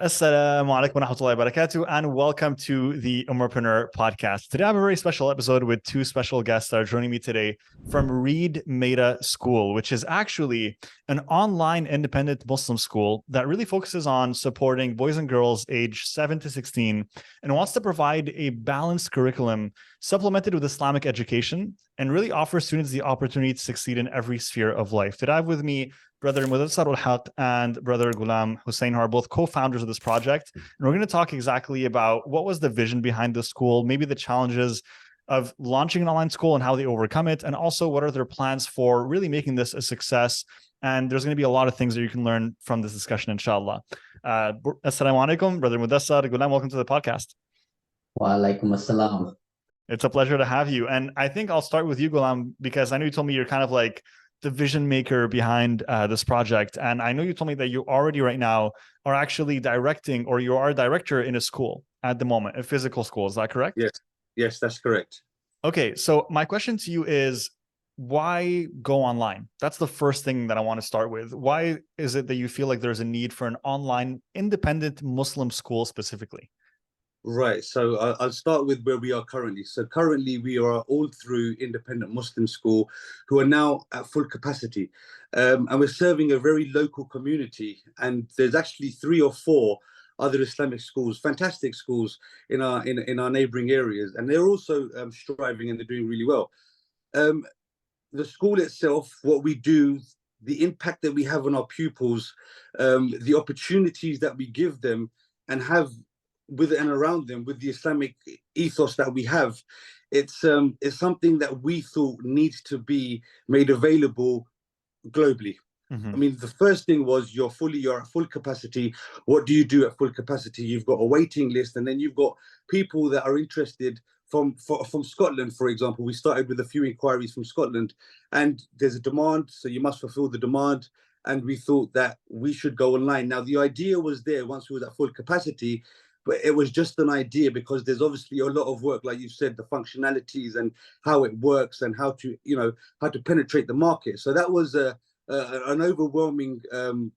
Assalamu alaikum wa rahmatullahi wa barakatuh, and welcome to the Ummahpreneur podcast. Today I have a very special episode with two special guests that are joining me today from Reed Meta School, which is actually an online independent Muslim school that really focuses on supporting boys and girls aged 7 to 16 and wants to provide a balanced curriculum supplemented with Islamic education and really offer students the opportunity to succeed in every sphere of life. Today I have with me Brother Mudassar Ulhaq and Brother Gulam Hussain, who are both co-founders of this project. And we're going to talk exactly about what was the vision behind the school, maybe the challenges of launching an online school and how they overcome it, and also what are their plans for really making this a success. And there's going to be a lot of things that you can learn from this discussion, inshallah. Assalamu alaikum, Brother Mudassar, Gulam, welcome to the podcast. Wa alaikum assalam. It's a pleasure to have you. And I think I'll start with you, Gulam, because I know you told me you're kind of like the vision maker behind this project. And I know you told me that you already right now are actually directing, or you are a director in a school at the moment, a physical school. Is that correct? Yes, that's correct. Okay, so my question to you is, why go online? That's the first thing that I want to start with. Why is it that you feel like there's a need for an online independent Muslim school specifically? Right, so I'll start with where we are currently. So currently we are all through independent Muslim school who are now at full capacity. And we're serving a very local community. And there's actually 3 or 4 other Islamic schools, fantastic schools in our neighboring areas. And they're also striving and they're doing really well. The school itself, what we do, the impact that we have on our pupils, the opportunities that we give them and have with and around them, with the Islamic ethos that we have, it's something that we thought needs to be made available globally. I mean, the first thing was you're at full capacity. What do you do at full capacity? You've got a waiting list, and then you've got people that are interested from Scotland, for example. We started with a few inquiries from Scotland, and there's a demand, so you must fulfill the demand. And we thought that we should go online. Now, the idea was there once we were at full capacity, but it was just an idea because there's obviously a lot of work, like you said, the functionalities and how it works and how to penetrate the market. So that was an overwhelming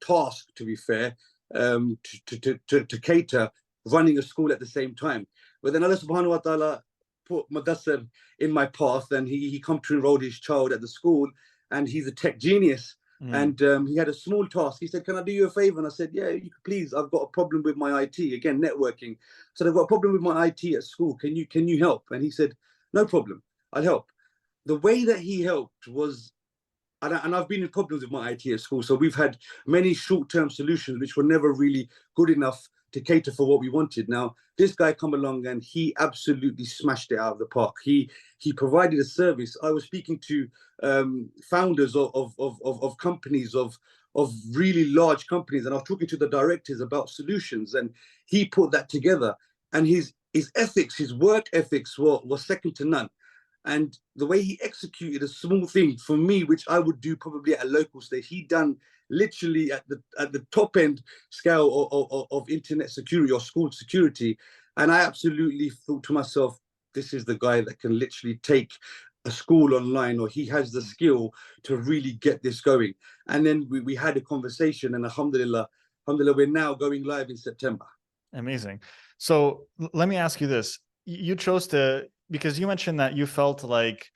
task, to be fair, to cater running a school at the same time. But then Allah subhanahu wa ta'ala put Mudassar in my path, and he come to enroll his child at the school, and he's a tech genius. And he had a small task. He said, "Can I do you a favor?" And I said, "Yeah, you please. I've got a problem with my IT, again, networking. So I've got a problem with my IT at school. Can you help?" And he said, "No problem. I'll help." The way that he helped was, and I've been in problems with my IT at school. So we've had many short-term solutions which were never really good enough to cater for what we wanted. Now, this guy come along and he absolutely smashed it out of the park. He provided a service. I was speaking to founders of companies, of really large companies, and I was talking to the directors about solutions, and he put that together. And his ethics, his work ethics was second to none. And the way he executed a small thing for me, which I would do probably at a local stage, he done literally at the top end scale of internet security or school security. And I absolutely thought to myself, this is the guy that can literally take a school online, or he has the skill to really get this going. And then we had a conversation, and alhamdulillah, we're now going live in September. Amazing. So let me ask you this. You chose to, because you mentioned that you felt like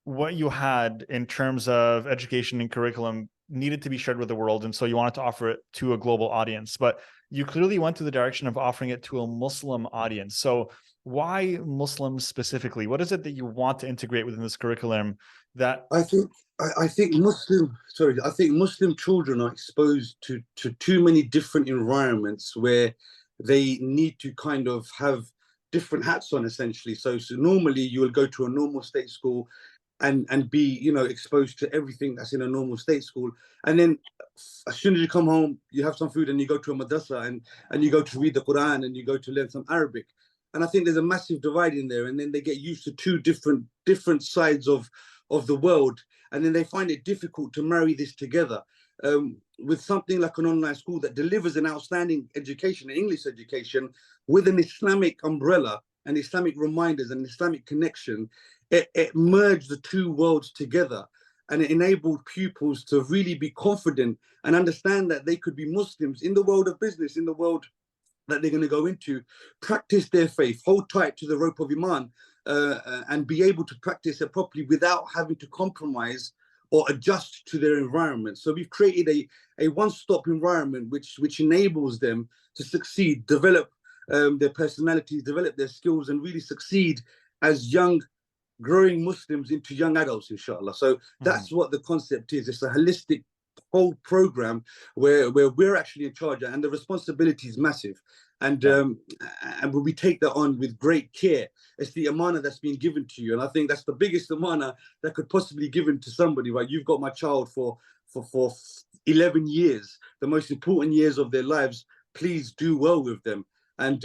what you had in terms of education and curriculum needed to be shared with the world. And so you wanted to offer it to a global audience, but you clearly went to the direction of offering it to a Muslim audience. So why Muslims specifically? What is it that you want to integrate within this curriculum that... I think Muslim children are exposed to too many different environments where they need to kind of have different hats on, essentially. So normally you will go to a normal state school and be exposed to everything that's in a normal state school, and then as soon as you come home you have some food and you go to a madrasa and you go to read the Quran and you go to learn some Arabic. And I think there's a massive divide in there, and then they get used to two different sides of the world, and then they find it difficult to marry this together. With something like an online school that delivers an outstanding education, an English education, with an Islamic umbrella and Islamic reminders and Islamic connection, it merged the two worlds together, and it enabled pupils to really be confident and understand that they could be Muslims in the world of business, in the world that they're going to go into, practice their faith, hold tight to the rope of Iman, and be able to practice it properly without having to compromise or adjust to their environment. So we've created a one-stop environment which enables them to succeed, develop their personalities, develop their skills, and really succeed as young, growing Muslims into young adults, inshallah. So that's what the concept is. It's a holistic whole program where we're actually in charge, and the responsibility is massive. And we take that on with great care. It's the amana that's been given to you, and I think that's the biggest amana that could possibly given to somebody. Right? You've got my child for 11 years, the most important years of their lives. Please do well with them. And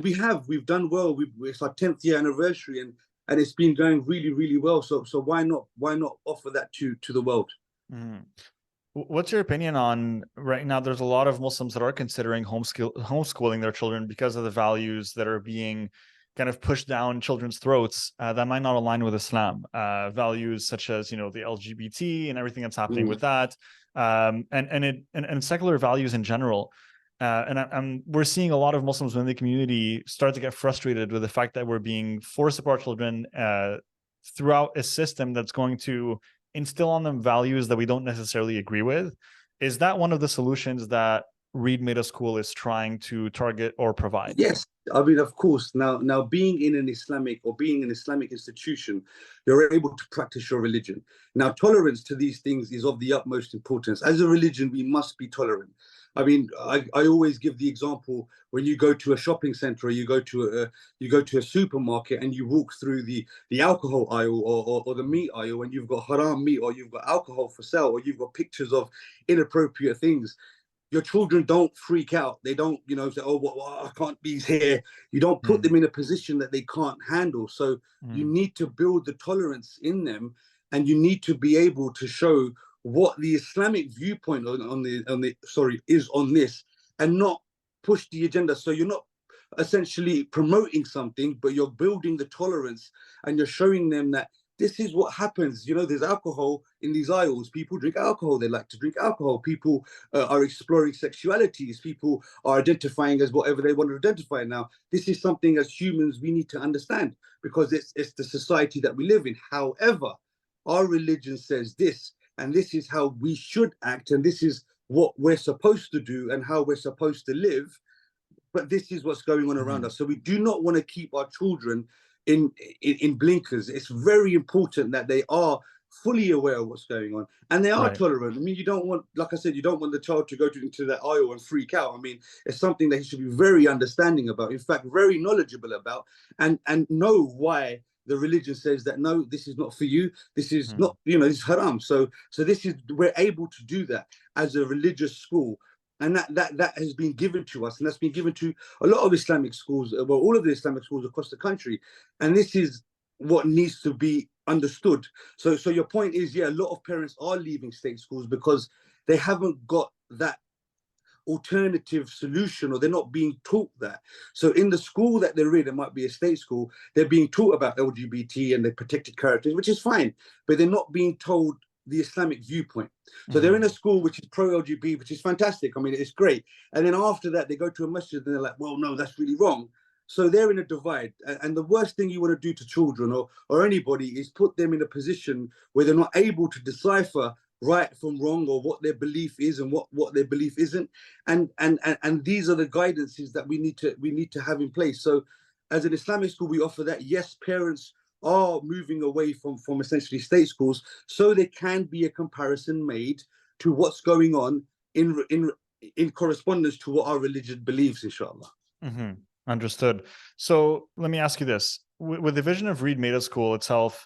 we've done well. It's our 10th year anniversary, and it's been going really, really well. So why not offer that to the world? What's your opinion on right now? There's a lot of Muslims that are considering homeschooling their children because of the values that are being kind of pushed down children's throats that might not align with Islam. Values such as, the LGBT and everything that's happening with that, and secular values in general. And we're seeing a lot of Muslims within the community start to get frustrated with the fact that we're being forced to put our children throughout a system that's going to instill on them values that we don't necessarily agree with. Is that one of the solutions that Reed Middle School is trying to target or provide? Yes, I mean, of course. Now, being in an Islamic institution, you're able to practice your religion. Now, tolerance to these things is of the utmost importance. As a religion, we must be tolerant. I mean, I always give the example when you go to a shopping center or you go to a supermarket and you walk through the alcohol aisle or the meat aisle, and you've got haram meat or you've got alcohol for sale or you've got pictures of inappropriate things. Your children don't freak out. They don't, say, oh, well, I can't be here. You don't put them in a position that they can't handle. So you need to build the tolerance in them, and you need to be able to show what the Islamic viewpoint is on this, and not push the agenda. So you're not essentially promoting something, but you're building the tolerance, and you're showing them that this is what happens. There's alcohol in these aisles. People drink alcohol. They like to drink alcohol. People are exploring sexualities. People are identifying as whatever they want to identify. Now, this is something as humans we need to understand, because it's the society that we live in. However, our religion says this, and this is how we should act, and this is what we're supposed to do and how we're supposed to live. But this is what's going on around us. So we do not want to keep our children in blinkers. It's very important that they are fully aware of what's going on, and they are tolerant. I mean, you don't want, like I said, you don't want the child to go into that aisle and freak out. I mean, it's something that he should be very understanding about, in fact, very knowledgeable about, and know why the religion says that, no, this is not for you. This is not, this is haram. So we're able to do that as a religious school. And that has been given to us, and that's been given to a lot of Islamic schools, well, all of the Islamic schools across the country. And this is what needs to be understood. So your point is, a lot of parents are leaving state schools because they haven't got that alternative solution, or they're not being taught that. So in the school that they're in, it might be a state school, they're being taught about LGBT and the protected characters, which is fine, but they're not being told the Islamic viewpoint. So they're in a school which is pro-LGBT, which is fantastic. I mean, it's great. And then after that, they go to a masjid and they're like, well, no, that's really wrong. So they're in a divide. And the worst thing you want to do to children or anybody is put them in a position where they're not able to decipher right from wrong, or what their belief is and what their belief isn't. And these are the guidances that we need to have in place. So as an Islamic school, we offer that. Yes, parents are moving away from essentially state schools, so there can be a comparison made to what's going on in correspondence to what our religion believes, inshallah. Understood. So let me ask you this: with the vision of Reed Middle School itself,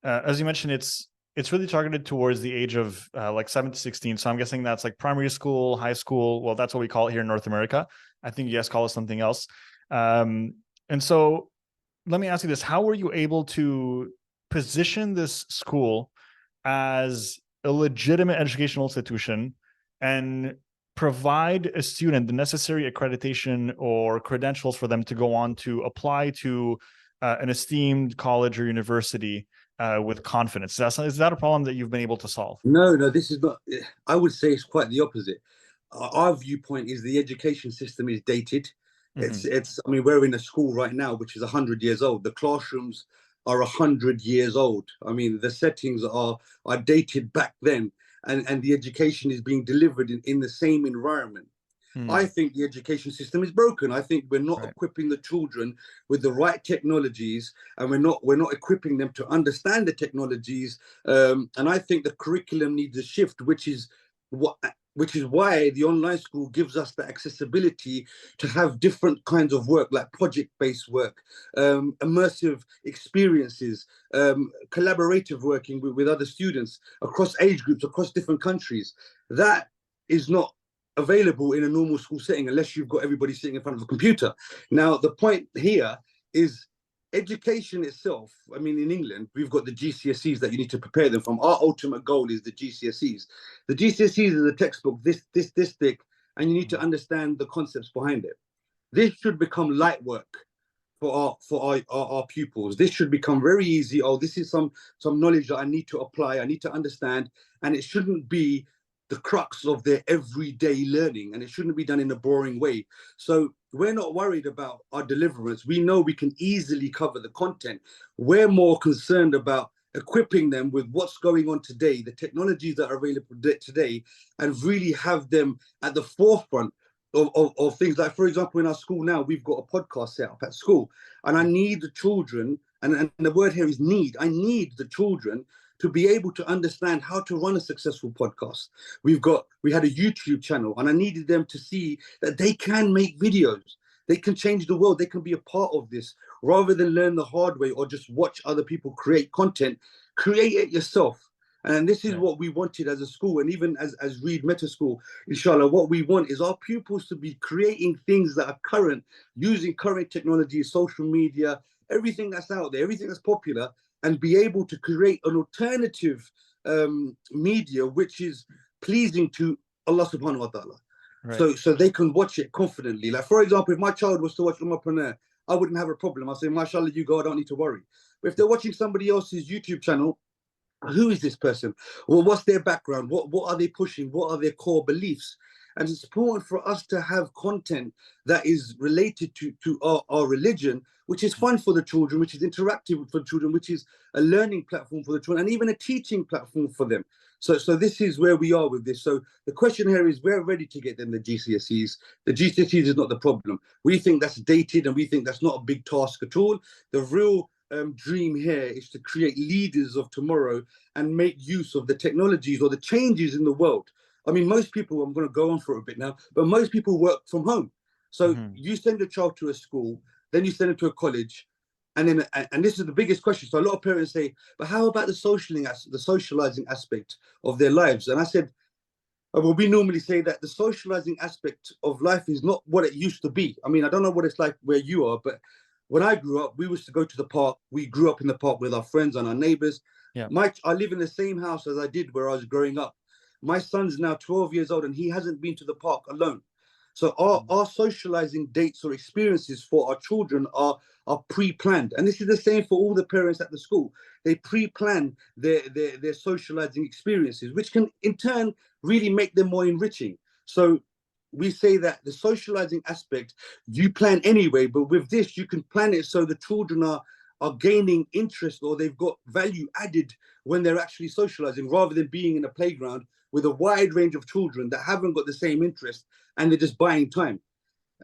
as you mentioned, it's really targeted towards the age of like 7 to 16. So I'm guessing that's like primary school, high school. Well, that's what we call it here in North America. I think you guys call it something else. And so let me ask you this: how were you able to position this school as a legitimate educational institution and provide a student the necessary accreditation or credentials for them to go on to apply to an esteemed college or university with confidence? Is that a problem that you've been able to solve? No, this is not. I would say it's quite the opposite. Our viewpoint is the education system is dated. I mean, we're in a school right now which is 100 years old. The classrooms are 100 years old. I mean, the settings are dated back then, and the education is being delivered in the same environment. I think the education system is broken. I think we're not equipping the children with the right technologies, and we're not equipping them to understand the technologies. And I think the curriculum needs a shift, which is why the online school gives us the accessibility to have different kinds of work, like project-based work, immersive experiences, collaborative working with other students across age groups, across different countries. That is not available in a normal school setting unless you've got everybody sitting in front of a computer. Now, the point here is education itself. I mean, in England, we've got the GCSEs that you need to prepare them from. Our ultimate goal is the GCSEs. The GCSEs is a textbook, this thick, and you need to understand the concepts behind it. This should become light work for our pupils. This should become very easy. Oh, this is some knowledge that I need to apply, I need to understand, and it shouldn't be the crux of their everyday learning, and it shouldn't be done in a boring way. So we're not worried about our deliverance. We know we can easily cover the content. We're more concerned about equipping them with what's going on today, the technologies that are available today, and really have them at the forefront of things. Like, for example, in our school now, we've got a podcast set up at school, and I need the children, and the word here is need. I need the children to be able to understand how to run a successful podcast. We had a YouTube channel, and I needed them to see that they can make videos. They can change the world. They can be a part of this rather than learn the hard way or just watch other people create content. Create it yourself. And this is what we wanted as a school, and even as Reed Meta School, inshallah, what we want is our pupils to be creating things that are current, using current technology, social media, everything that's out there, everything that's popular, and be able to create an alternative media which is pleasing to Allah subhanahu wa ta'ala. Right. So they can watch it confidently. Like, for example, if my child was to watch Ummahpreneur, I wouldn't have a problem. I'll say, mashallah, you go, I don't need to worry. But if they're watching somebody else's YouTube channel, who is this person? Well, what's their background? What are they pushing? What are their core beliefs? And it's important for us to have content that is related to our religion, which is fun for the children, which is interactive for the children, which is a learning platform for the children, and even a teaching platform for them. So this is where we are with this. So the question here is, we're ready to get them the GCSEs. The GCSEs is not the problem. We think that's dated, and we think that's not a big task at all. The real dream here is to create leaders of tomorrow and make use of the technologies or the changes in the world. I mean, most people, I'm going to go on for a bit now, but most people work from home. So you send a child to a school, then you send them to a college, and this is the biggest question. So a lot of parents say, but how about the socializing aspect of their lives? And I said, well, we normally say that the socializing aspect of life is not what it used to be. I mean, I don't know what it's like where you are, but when I grew up, we used to go to the park. We grew up in the park with our friends and our neighbors. Yeah. I live in the same house as I did where I was growing up. My son's now 12 years old, and he hasn't been to the park alone. So our socializing dates or experiences for our children are pre-planned. And this is the same for all the parents at the school. They pre-plan their socializing experiences, which can in turn really make them more enriching. So we say that the socializing aspect, you plan anyway, but with this, you can plan it so the children are gaining interest, or they've got value added when they're actually socializing, rather than being in a playground with a wide range of children that haven't got the same interest and they're just buying time.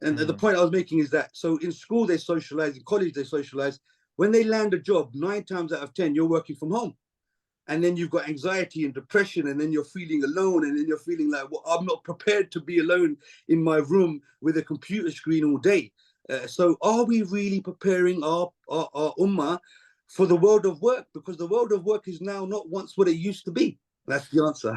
And the point I was making is that, so in school they socialize, in college they socialize. When they land a job, 9 times out of 10, you're working from home. And then you've got anxiety and depression, and then you're feeling alone, and then you're feeling like, well, I'm not prepared to be alone in my room with a computer screen all day. So are we really preparing our ummah for the world of work? Because the world of work is now not once what it used to be. That's the answer.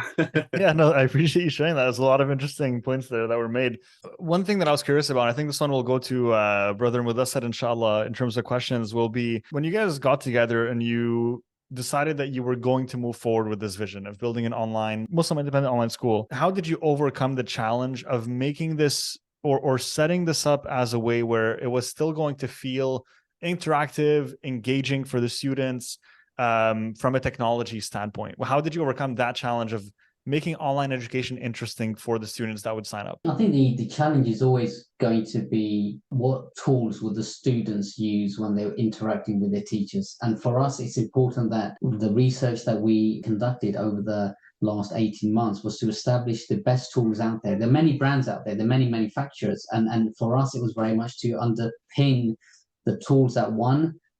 Yeah, no, I appreciate you sharing that. There's a lot of interesting points there that were made. One thing that I was curious about, I think this one will go to Brother Mudassar, inshallah, in terms of questions, will be, when you guys got together and you decided that you were going to move forward with this vision of building an online Muslim independent online school, how did you overcome the challenge of making this or setting this up as a way where it was still going to feel interactive, engaging for the students, from a technology standpoint? How did you overcome that challenge of making online education interesting for the students that would sign up? I think the challenge is always going to be what tools will the students use when they're interacting with their teachers. And for us, it's important that the research that we conducted over the last 18 months was to establish the best tools out there. There are many brands out there, there are many manufacturers. And for us, it was very much to underpin the tools that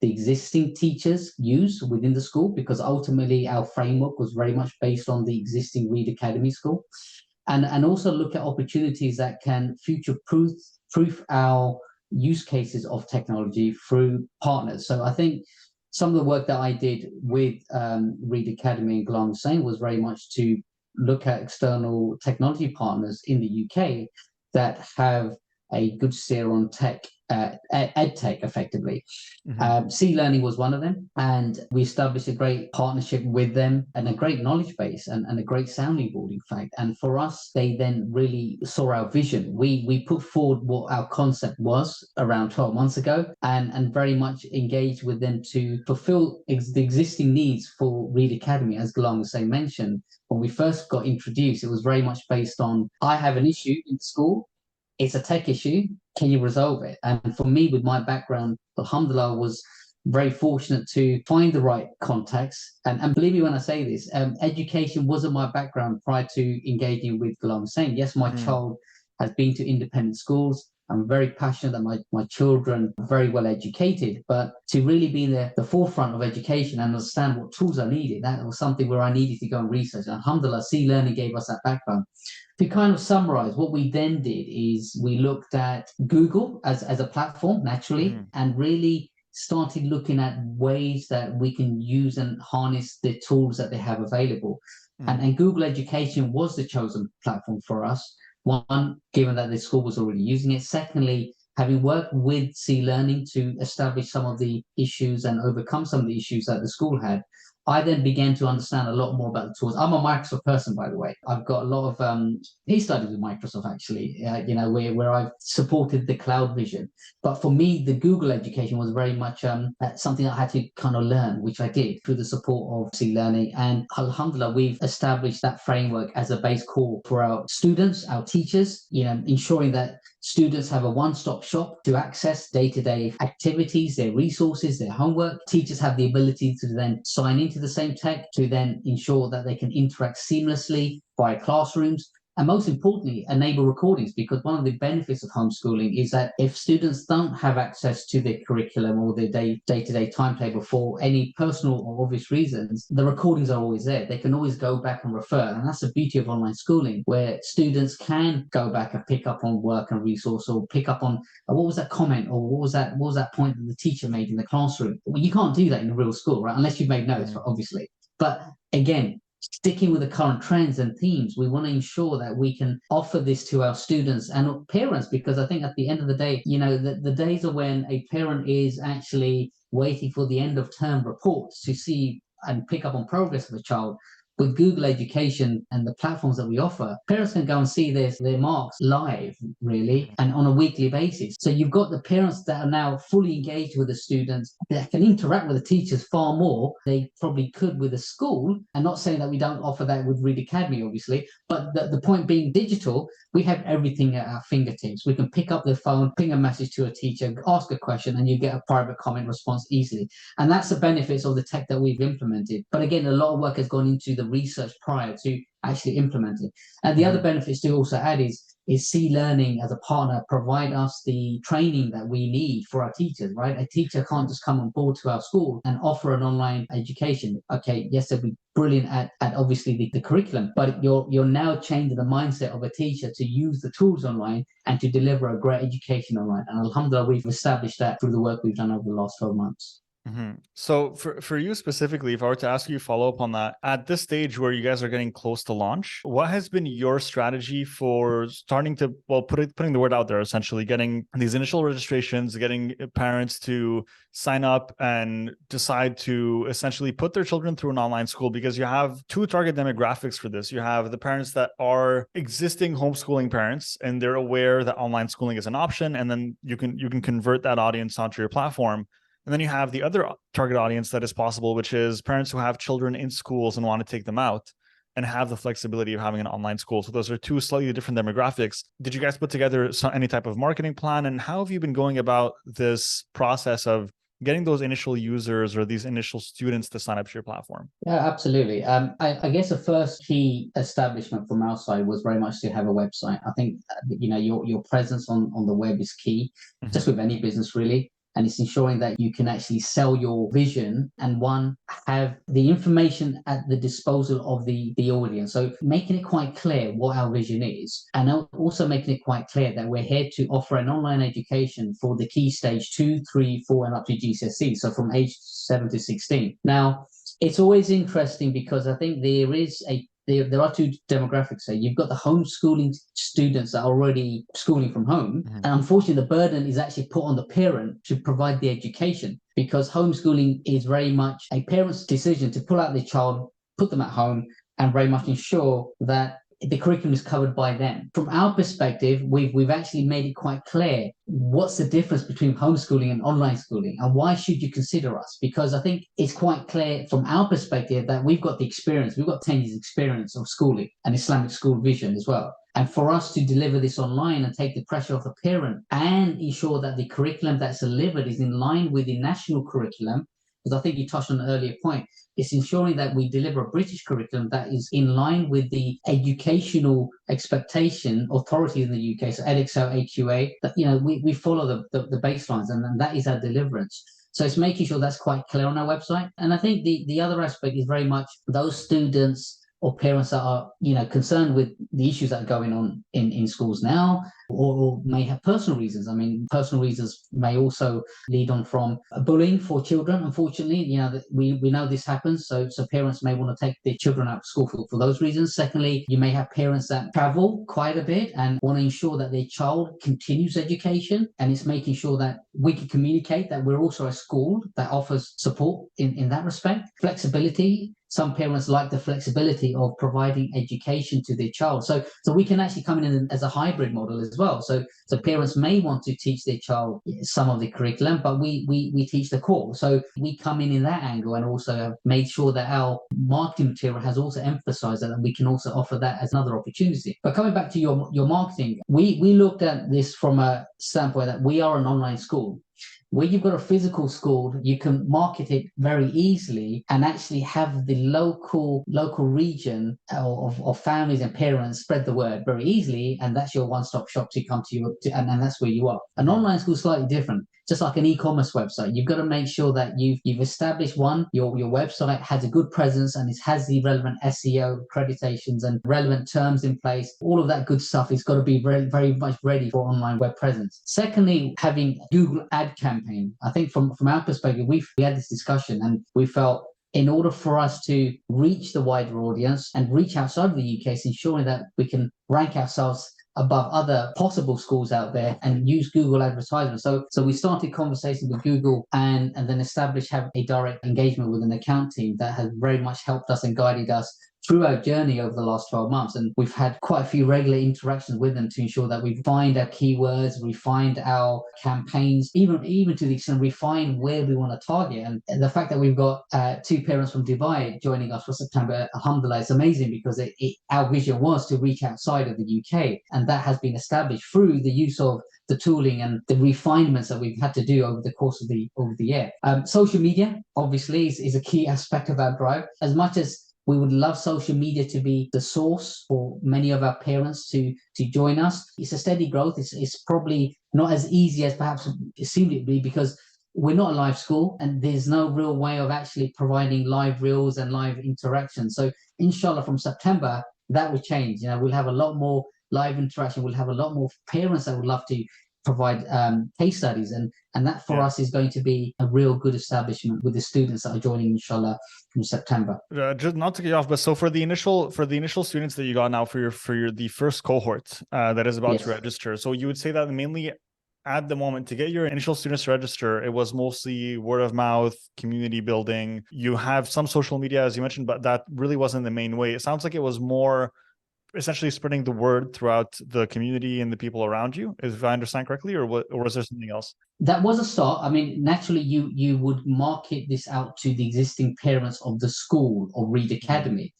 the existing teachers use within the school, because ultimately our framework was very much based on the existing Reed Academy school. And also look at opportunities that can future-proof our use cases of technology through partners. So I think some of the work that I did with Reed Academy and Gulam Hussain was very much to look at external technology partners in the UK that have a good steer on tech, ed tech effectively. C-Learning was one of them, and we established a great partnership with them and a great knowledge base and a great sounding board, in fact. And for us, they then really saw our vision. We put forward what our concept was around 12 months ago, and very much engaged with them to fulfill the existing needs for Reed Academy. As Gulam Hussain mentioned, when we first got introduced, it was very much based on, I have an issue in school, it's a tech issue, can you resolve it? And for me, with my background, alhamdulillah, was very fortunate to find the right contacts. And believe me when I say this, education wasn't my background prior to engaging with Gulam Hussain. Yes, my child has been to independent schools. I'm very passionate that my children are very well educated, but to really be in the forefront of education and understand what tools are needed, that was something where I needed to go and research. And alhamdulillah, C-Learning gave us that background. To kind of summarize, what we then did is we looked at Google as a platform, naturally, and really started looking at ways that we can use and harness the tools that they have available. And Google Education was the chosen platform for us. One, given that the school was already using it. Secondly, having worked with C-Learning to establish some of the issues and overcome some of the issues that the school had, I then began to understand a lot more about the tools. I'm a Microsoft person, by the way. I've got a lot of case studies with Microsoft, actually, where I've supported the cloud vision. But for me, the Google education was very much something I had to kind of learn, which I did through the support of C-Learning. And alhamdulillah, we've established that framework as a base core for our students, our teachers, ensuring that students have a one-stop shop to access day-to-day activities, their resources, their homework. Teachers have the ability to then sign into the same tech to then ensure that they can interact seamlessly via classrooms. And most importantly, enable recordings, because one of the benefits of homeschooling is that if students don't have access to their curriculum or their day-to-day timetable for any personal or obvious reasons, the recordings are always there. They can always go back and refer. And that's the beauty of online schooling, where students can go back and pick up on work and resource, or pick up on what was that comment, or what was that point that the teacher made in the classroom. Well, you can't do that in a real school, right? Unless you've made notes, obviously. But again, sticking with the current trends and themes, we want to ensure that we can offer this to our students and parents, because I think at the end of the day, the days are when a parent is actually waiting for the end of term reports to see and pick up on progress of a child. With Google Education and the platforms that we offer, parents can go and see their marks live, really, and on a weekly basis. So you've got the parents that are now fully engaged with the students, that can interact with the teachers far more they probably could with a school. And not saying that we don't offer that with Reed Academy, obviously, but the point being, digital, we have everything at our fingertips. We can pick up the phone, ping a message to a teacher, ask a question, and you get a private comment response easily. And that's the benefits of the tech that we've implemented. But again, a lot of work has gone into the research prior to actually implementing. And the other benefits to also add is C-Learning as a partner provide us the training that we need for our teachers, right? A teacher can't just come on board to our school and offer an online education. Okay, yes, they'll be brilliant at obviously the curriculum, but you're now changing the mindset of a teacher to use the tools online and to deliver a great education online. And alhamdulillah, we've established that through the work we've done over the last 12 months. So for you specifically, if I were to ask you follow up on that, at this stage where you guys are getting close to launch, what has been your strategy for starting to, putting the word out there, essentially getting these initial registrations, getting parents to sign up and decide to essentially put their children through an online school? Because you have two target demographics for this. You have the parents that are existing homeschooling parents, and they're aware that online schooling is an option, and then you can convert that audience onto your platform. And then you have the other target audience that is possible, which is parents who have children in schools and want to take them out. and have the flexibility of having an online school. So those are two slightly different demographics. Did you guys put together any type of marketing plan? And how have you been going about this process of getting those initial users or these initial students to sign up to your platform? Yeah, absolutely. I guess the first key establishment from our side was very much to have a website. I think, your presence on the web is key, just with any business really. And it's ensuring that you can actually sell your vision and have the information at the disposal of the audience. So making it quite clear what our vision is, and also making it quite clear that we're here to offer an online education for the key stage 2, 3, 4, and up to GCSE. So from age 7 to 16. Now, it's always interesting because I think there are two demographics. So you've got the homeschooling students that are already schooling from home. And unfortunately, the burden is actually put on the parent to provide the education, because homeschooling is very much a parent's decision to pull out their child, put them at home, and very much ensure that the curriculum is covered by them. From our perspective, we've actually made it quite clear what's the difference between homeschooling and online schooling, and why should you consider us? Because I think it's quite clear from our perspective that we've got the experience, we've got 10 years experience of schooling and Islamic school vision as well. And for us to deliver this online and take the pressure off the parent and ensure that the curriculum that's delivered is in line with the national curriculum, because I think you touched on an earlier point, it's ensuring that we deliver a British curriculum that is in line with the educational expectation authority in the UK, so Edexcel, AQA, that we follow the baselines, and that is our deliverance. So it's making sure that's quite clear on our website. And I think the other aspect is very much those students or parents that are concerned with the issues that are going on in schools now, or may have personal reasons. I mean, personal reasons may also lead on from bullying for children. Unfortunately, we know this happens. So parents may want to take their children out of school for those reasons. Secondly, you may have parents that travel quite a bit and want to ensure that their child continues education, and it's making sure that we can communicate that we're also a school that offers support in that respect. Flexibility. Some parents like the flexibility of providing education to their child. So we can actually come in as a hybrid model as well. So parents may want to teach their child some of the curriculum, but we teach the core. So we come in that angle, and also have made sure that our marketing material has also emphasized that, and we can also offer that as another opportunity. But coming back to your marketing, we looked at this from a standpoint that we are an online school. Where you've got a physical school, you can market it very easily and actually have the local region of families and parents spread the word very easily, and that's your one-stop shop to come to you, and that's where you are. An online school is slightly different. Just like an e-commerce website, you've got to make sure that you've established your website has a good presence, and it has the relevant SEO accreditations and relevant terms in place. All of that good stuff is got to be very, very much ready for online web presence. Secondly, having Google ad campaign. I think from our perspective, we had this discussion, and we felt in order for us to reach the wider audience and reach outside of the UK, it's ensuring that we can rank ourselves above other possible schools out there and use Google advertising. So we started conversations with Google and then have a direct engagement with an account team that has very much helped us and guided us through our journey over the last 12 months. And we've had quite a few regular interactions with them to ensure that we find our keywords, refine our campaigns, even to the extent refine where we want to target. And the fact that we've got 2 parents from Dubai joining us for September, alhamdulillah, is amazing, because our vision was to reach outside of the UK. And that has been established through the use of the tooling and the refinements that we've had to do over the course of the year. Social media, obviously, is a key aspect of our drive. As much as we would love social media to be the source for many of our parents to join us, it's a steady growth. It's probably not as easy as perhaps it seemed it would be, because we're not a live school and there's no real way of actually providing live reels and live interaction. So inshallah, from September, that will change. We'll have a lot more live interaction. We'll have a lot more parents that would love to provide case studies, and that for us is going to be a real good establishment with the students that are joining, inshallah, from September. Just not to get you off, but so for the initial students that you got now for the first cohort that is about to register, so you would say that mainly at the moment, to get your initial students to register, it was mostly word of mouth, community building. You have some social media, as you mentioned, but that really wasn't the main way. It sounds like it was more essentially spreading the word throughout the community and the people around you, if I understand correctly, or was there something else? That was a start. I mean, naturally, you would market this out to the existing parents of the school or Reed Academy.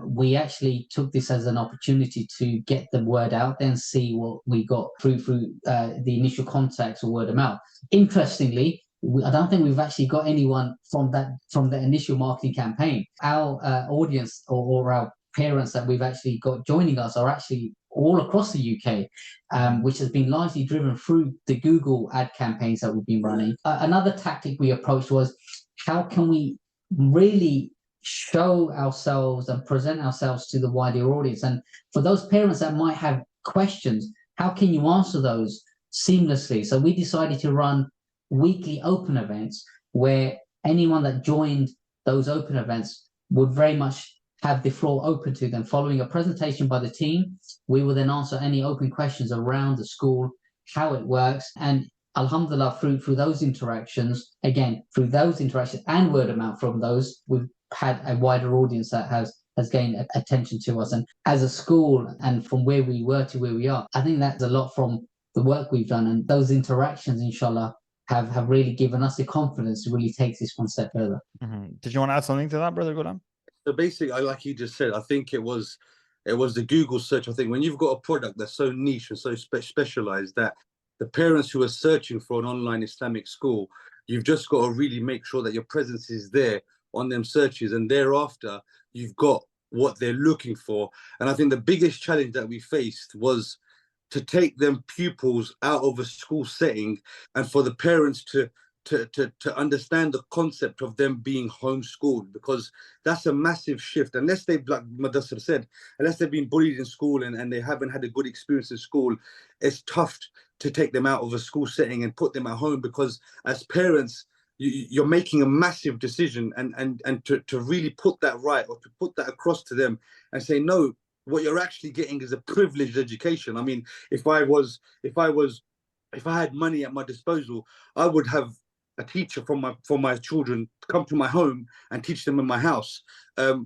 we actually took this as an opportunity to get the word out there and see what we got through the initial contacts or word of mouth. Interestingly, I don't think we've actually got anyone from the initial marketing campaign. Our audience or our parents that we've actually got joining us are actually all across the UK, which has been largely driven through the Google ad campaigns that we've been running. Another tactic we approached was, how can we really show ourselves and present ourselves to the wider audience? And for those parents that might have questions, how can you answer those seamlessly? So we decided to run weekly open events where anyone that joined those open events would very much have the floor open to them. Following a presentation by the team, we will then answer any open questions around the school, how it works, and alhamdulillah, through those interactions, again, through those interactions and word of mouth from those, we've had a wider audience that has gained attention to us. And as a school, and from where we were to where we are, I think that's a lot from the work we've done, and those interactions, inshallah, have really given us the confidence to really take this one step further. Did you want to add something to that, Brother Gulam? So basically, like you just said, I think it was the Google search. I think when you've got a product that's so niche and so specialized that the parents who are searching for an online Islamic school, you've just got to really make sure that your presence is there on them searches, and thereafter you've got what they're looking for. And I think the biggest challenge that we faced was to take them pupils out of a school setting and for the parents to understand the concept of them being homeschooled, because that's a massive shift. Unless they've, like Mudassar said, unless they've been bullied in school and they haven't had a good experience in school, it's tough to take them out of a school setting and put them at home, because as parents, you're making a massive decision, and to really put that right, or to put that across to them and say, no, what you're actually getting is a privileged education. I mean, if I had money at my disposal, I would have a teacher for my children come to my home and teach them in my house.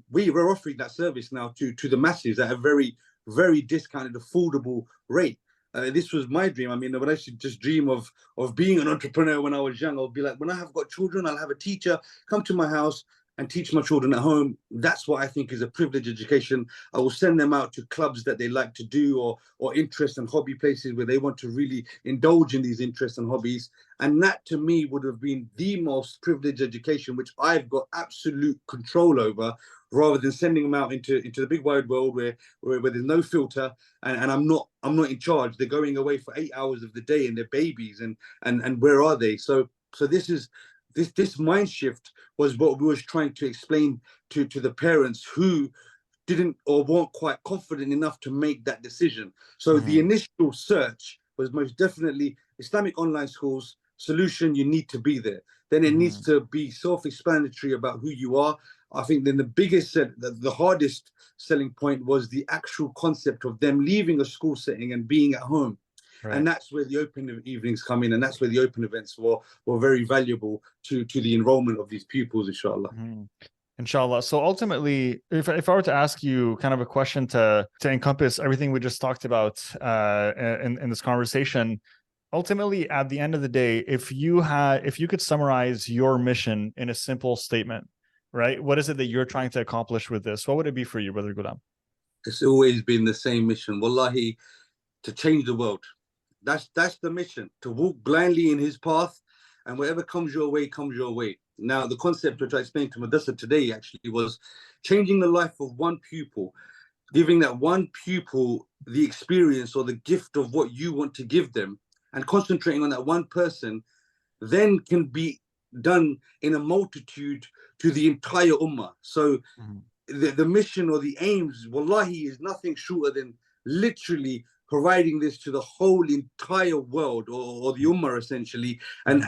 We're offering that service now to the masses at a very, very discounted, affordable rate. This was my dream. I mean, when I used to just dream of being an entrepreneur when I was young, I'll be like, when I have got children, I'll have a teacher come to my house and teach my children at home. That's what I think is a privileged education. I will send them out to clubs that they like to do, or interest and hobby places where they want to really indulge in these interests and hobbies. And that to me would have been the most privileged education, which I've got absolute control over, rather than sending them out into the big wide world where there's no filter, and I'm not in charge. They're going away for 8 hours of the day and they're babies, and where are they? So this mind shift was what we was trying to explain to the parents who didn't or weren't quite confident enough to make that decision. So the initial search was most definitely Islamic online schools, solution, you need to be there. Then it needs to be self-explanatory about who you are. I think then the hardest selling point was the actual concept of them leaving a school setting and being at home. Right. And that's where the open evenings come in, and that's where the open events were very valuable to the enrollment of these pupils, inshallah. Inshallah. So ultimately, if I were to ask you kind of a question to encompass everything we just talked about in this conversation, ultimately, at the end of the day, if you could summarize your mission in a simple statement, right? What is it that you're trying to accomplish with this? What would it be for you, Brother Gulam? It's always been the same mission. Wallahi, to change the world. That's the mission, to walk blindly in his path, and whatever comes your way, comes your way. Now, the concept which I explained to Mudassar today actually was changing the life of one pupil, giving that one pupil the experience or the gift of what you want to give them, and concentrating on that one person, then can be done in a multitude to the entire ummah. So the mission or the aims, wallahi, is nothing shorter than literally providing this to the whole entire world, or the ummah essentially, and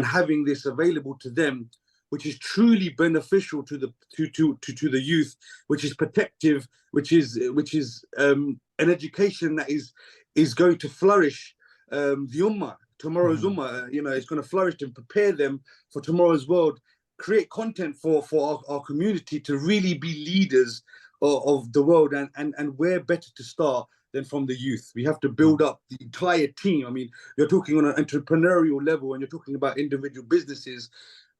having this available to them, which is truly beneficial to the youth, which is protective, which is an education that is going to flourish the ummah, tomorrow's ummah. It's going to flourish and prepare them for tomorrow's world, create content for our community to really be leaders of the world, and where better to start than from the youth. We have to build up the entire team. I mean, you're talking on an entrepreneurial level, and you're talking about individual businesses.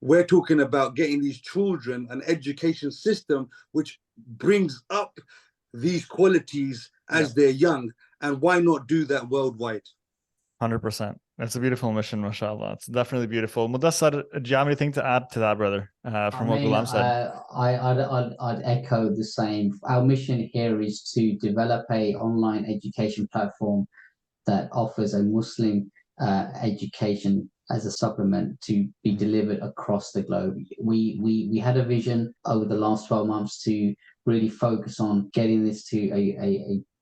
We're talking about getting these children an education system which brings up these qualities as they're young. And why not do that worldwide? 100%. That's a beautiful mission, mashallah. It's definitely beautiful. Mudassar, do you have anything to add to that, brother, from what Gulam said? I'd echo the same. Our mission here is to develop a online education platform that offers a Muslim education as a supplement to be delivered across the globe. We had a vision over the last 12 months to really focus on getting this to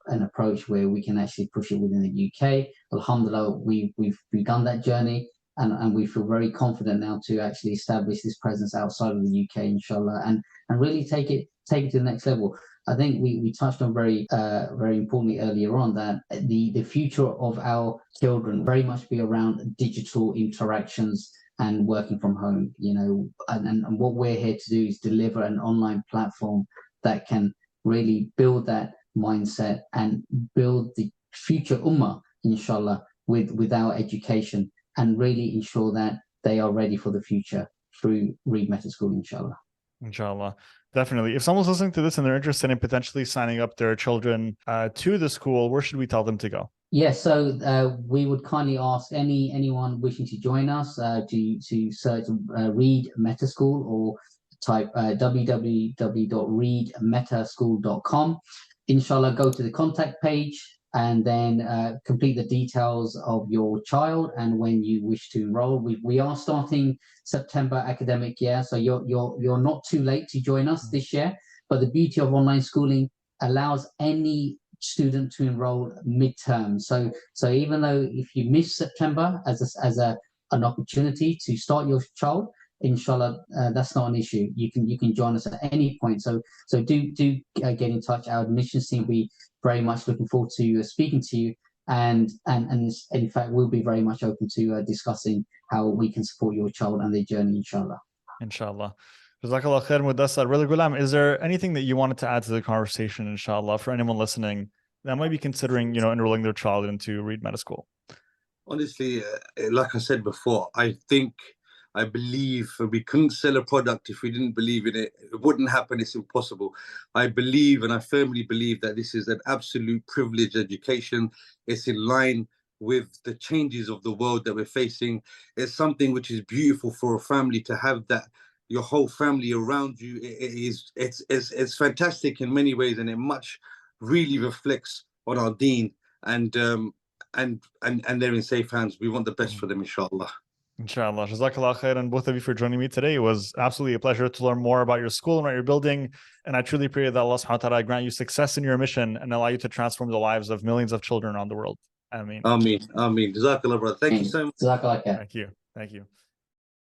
an approach where we can actually push it within the UK. Alhamdulillah, we've begun that journey, and we feel very confident now to actually establish this presence outside of the UK, inshallah, and really take it to the next level. I think we touched on very importantly earlier on that the future of our children very much be around digital interactions and working from home, and what we're here to do is deliver an online platform that can really build that mindset and build the future ummah, inshallah, with our education, and really ensure that they are ready for the future through Reed Meta School, inshallah. Inshallah. Definitely. If someone's listening to this and they're interested in potentially signing up their children to the school, where should we tell them to go? Yes, so we would kindly ask anyone wishing to join us to search Reed Meta School, or type www.reedmetaschool.com. Inshallah, go to the contact page and then complete the details of your child and when you wish to enroll. We are starting September academic year, so you're not too late to join us this year. But the beauty of online schooling allows any student to enroll midterm. So even though if you miss September as an opportunity to start your child, inshallah, that's not an issue. You can join us at any point. So do get in touch. Our admissions team will be very much looking forward to speaking to you, and in fact we'll be very much open to discussing how we can support your child and their journey, inshallah. Inshallah. Jazakallah khair, Mudassar. Brother Gulam, is there anything that you wanted to add to the conversation, inshallah, for anyone listening that might be considering, enrolling their child into Reed Meta School? Honestly, like I said before, I believe we couldn't sell a product if we didn't believe in it. It wouldn't happen. It's impossible. I believe, and I firmly believe, that this is an absolute privileged education. It's in line with the changes of the world that we're facing. It's something which is beautiful for a family to have, that your whole family around you. It's fantastic in many ways, and it much really reflects on our deen, and they're in safe hands. We want the best for them, inshallah. Inshallah. Jazakallah khair, and both of you for joining me today. It was absolutely a pleasure to learn more about your school and what you're building. And I truly pray that Allah subhanahu wa ta'ala grant you success in your mission and allow you to transform the lives of millions of children around the world. Ameen. Ameen. Ameen. Jazakallah, brother. Thank you so much. Jazakallah khair. Thank you. Thank you.